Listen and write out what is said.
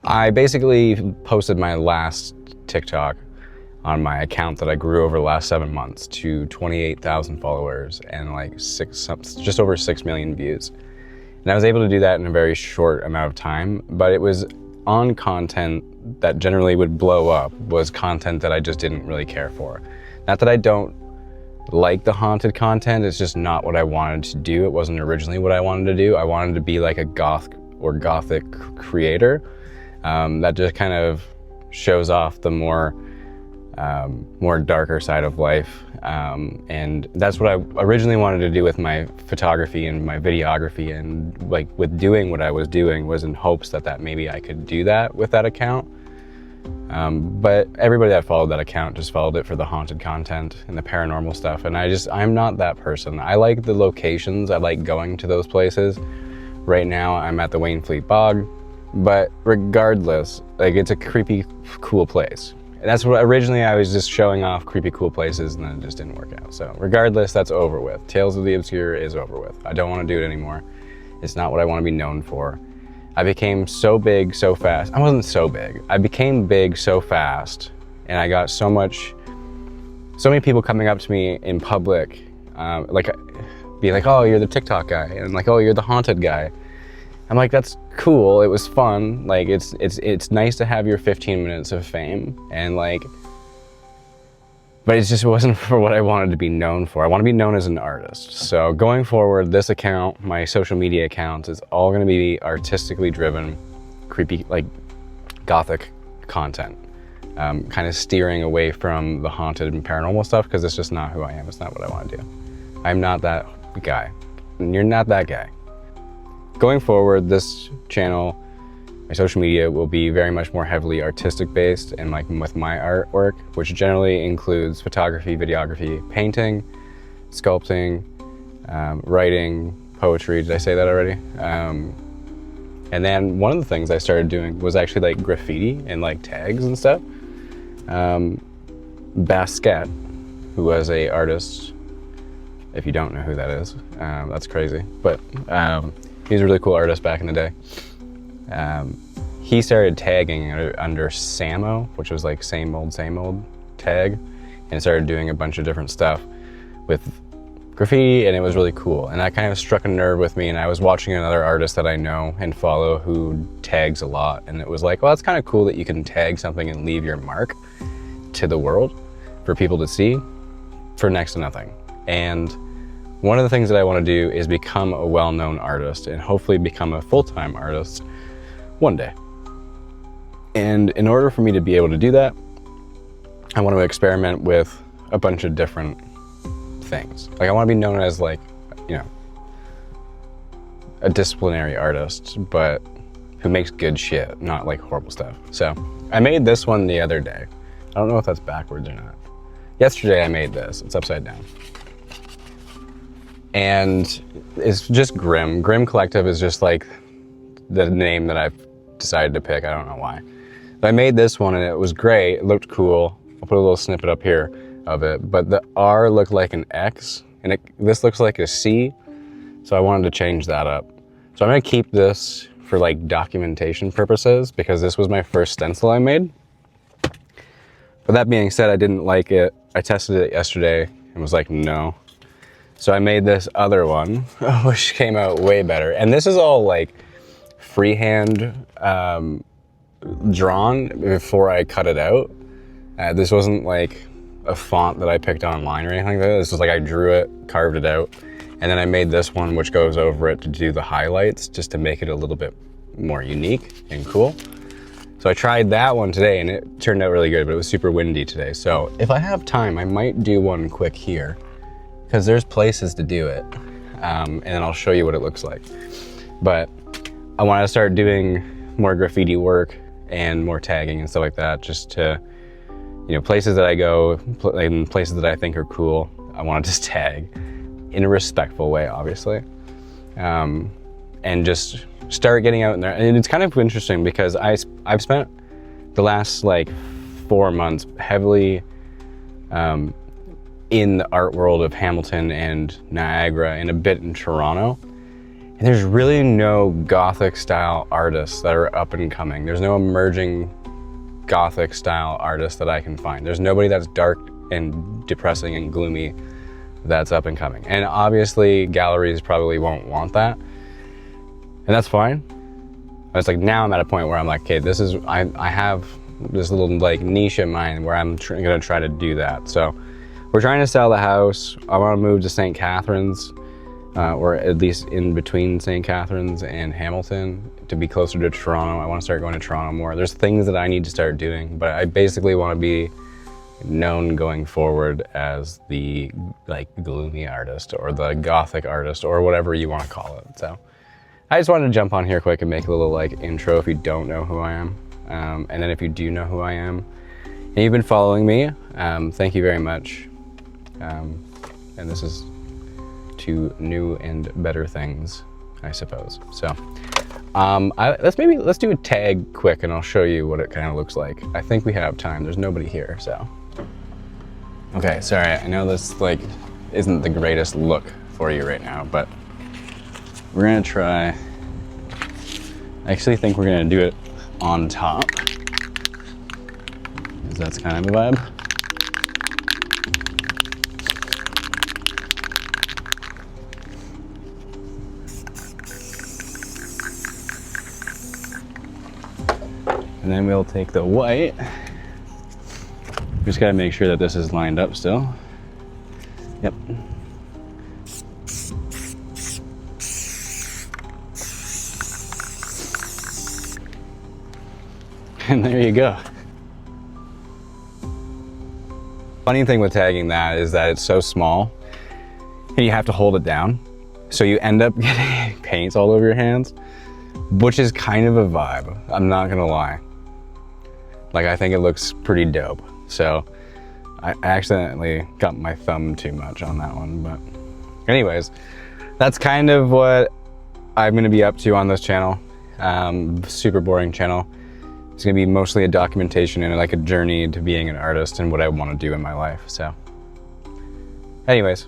I basically posted my last TikTok on my account that I grew over the last 7 months to 28,000 followers and like just over 6 million views. And I was able to do that in a very short amount of time, but it was on content that generally would blow up, was content that I just didn't really care for. Not that I don't like the haunted content, it's just not what I wanted to do. It wasn't originally what I wanted to do. I wanted to be like a goth or gothic creator that just kind of shows off the more darker side of life. And that's what I originally wanted to do with my photography and my videography, and like with doing what I was doing was in hopes that maybe I could do that with that account. But everybody that followed that account just followed it for the haunted content and the paranormal stuff. And I'm not that person. I like the locations. I like going to those places. Right now I'm at the Wainfleet Bog, but regardless, like it's a creepy, cool place. And that's what originally I was just showing off creepy, cool places, and then it just didn't work out. So regardless, that's over with. Tales of the Obscure is over with. I don't want to do it anymore. It's not what I want to be known for. I became so big so fast. I wasn't so big. I became big so fast, and I got so many people coming up to me in public, be like, oh, you're the TikTok guy, and like, oh, you're the haunted guy. I'm like, that's cool. It was fun. Like, it's nice to have your 15 minutes of fame, and like, but it wasn't for what I wanted to be known for. I want to be known as an artist. So going forward, this account, my social media accounts, is all going to be artistically driven, creepy, like gothic content. Kind of steering away from the haunted and paranormal stuff, because it's just not who I am. It's not what I want to do. I'm not that guy. And you're not that guy. Going forward, this channel, my social media, will be very much more heavily artistic based, and like with my artwork, which generally includes photography, videography, painting, sculpting, writing, poetry. Did I say that already? And then one of the things I started doing was actually like graffiti and like tags and stuff. Basquiat, who was a artist, if you don't know who that is, that's crazy, but he was a really cool artist back in the day. He started tagging under Samo, which was like same old tag, and started doing a bunch of different stuff with graffiti, and it was really cool. And that kind of struck a nerve with me, and I was watching another artist that I know and follow who tags a lot, and it was like, well, that's kind of cool that you can tag something and leave your mark to the world for people to see for next to nothing. And one of the things that I want to do is become a well-known artist and hopefully become a full-time artist one day. And in order for me to be able to do that, I want to experiment with a bunch of different things. Like, I want to be known as like, you know, a disciplinary artist, but who makes good shit, not like horrible stuff. So I made this one the other day. I don't know if that's backwards or not. Yesterday I made this. It's upside down. And it's just Grim. Grim Collective is just like the name that I've decided to pick. I don't know why. But I made this one and it was great. It looked cool. I'll put a little snippet up here of it. But the R looked like an X and this looks like a C. So I wanted to change that up. So I'm gonna keep this for like documentation purposes because this was my first stencil I made. But that being said, I didn't like it. I tested it yesterday and was like, no. So I made this other one, which came out way better. And this is all like freehand drawn before I cut it out. This wasn't like a font that I picked online or anything like that. This was like I drew it, carved it out, and then I made this one which goes over it to do the highlights, just to make it a little bit more unique and cool. So I tried that one today and it turned out really good, but it was super windy today. So if I have time, I might do one quick here because there's places to do it. And then I'll show you what it looks like. But I want to start doing more graffiti work and more tagging and stuff like that, just to, you know, places that I go and places that I think are cool, I want to just tag in a respectful way, obviously. And just start getting out in there. And it's kind of interesting because I've spent the last like 4 months heavily in the art world of Hamilton and Niagara and a bit in Toronto. And there's really no Gothic style artists that are up and coming. There's no emerging Gothic style artists that I can find. There's nobody that's dark and depressing and gloomy that's up and coming. And obviously galleries probably won't want that. And that's fine. It's like now I'm at a point where I'm like, okay, this is, I have this little like niche in mind where I'm gonna try to do that. So we're trying to sell the house. I wanna move to St. Catharines, or at least in between St. Catharines and Hamilton to be closer to Toronto. I wanna start going to Toronto more. There's things that I need to start doing, but I basically wanna be known going forward as the like gloomy artist or the Gothic artist or whatever you wanna call it. So I just wanted to jump on here quick and make a little like intro if you don't know who I am. And then if you do know who I am and you've been following me, thank you very much. And this is to new and better things, I suppose. So let's do a tag quick and I'll show you what it kind of looks like. I think we have time. There's nobody here, so. Okay, sorry, I know this like isn't the greatest look for you right now, but we're gonna try. I actually think we're gonna do it on top, because that's kind of a vibe. And then we'll take the white. Just gotta make sure that this is lined up still. Yep. And there you go. Funny thing with tagging that is that it's so small and you have to hold it down. So you end up getting paints all over your hands, which is kind of a vibe. I'm not gonna lie. Like, I think it looks pretty dope. So I accidentally got my thumb too much on that one. But anyways, that's kind of what I'm gonna be up to on this channel. Super boring channel. It's gonna be mostly a documentation and like a journey to being an artist and what I wanna do in my life, so. Anyways,